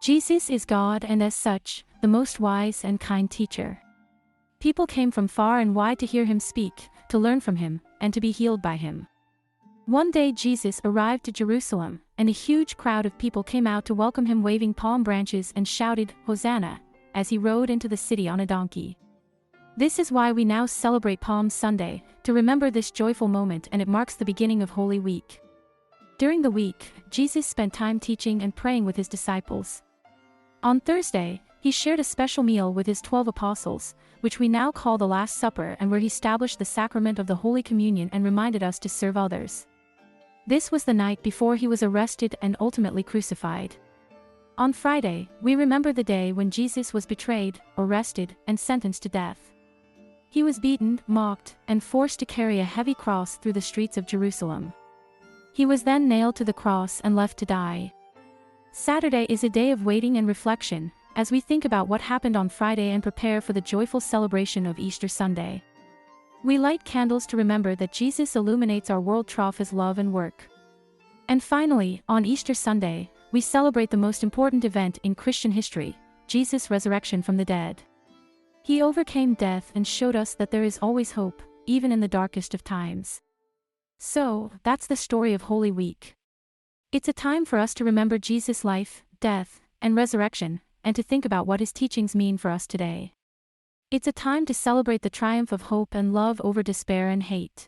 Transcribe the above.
Jesus is God and as such, the most wise and kind teacher. People came from far and wide to hear him speak, to learn from him, and to be healed by him. One day Jesus arrived to Jerusalem, and a huge crowd of people came out to welcome him waving palm branches and shouted, "Hosanna," as he rode into the city on a donkey. This is why we now celebrate Palm Sunday, to remember this joyful moment, and it marks the beginning of Holy Week. During the week, Jesus spent time teaching and praying with his disciples. On Thursday, he shared a special meal with his 12 apostles, which we now call the Last Supper, and where he established the sacrament of the Holy Communion and reminded us to serve others. This was the night before he was arrested and ultimately crucified. On Friday, we remember the day when Jesus was betrayed, arrested, and sentenced to death. He was beaten, mocked, and forced to carry a heavy cross through the streets of Jerusalem. He was then nailed to the cross and left to die. Saturday is a day of waiting and reflection, as we think about what happened on Friday and prepare for the joyful celebration of Easter Sunday. We light candles to remember that Jesus illuminates our world through his love and work. And finally, on Easter Sunday, we celebrate the most important event in Christian history, Jesus' resurrection from the dead. He overcame death and showed us that there is always hope, even in the darkest of times. So, that's the story of Holy Week. It's a time for us to remember Jesus' life, death, and resurrection, and to think about what his teachings mean for us today. It's a time to celebrate the triumph of hope and love over despair and hate.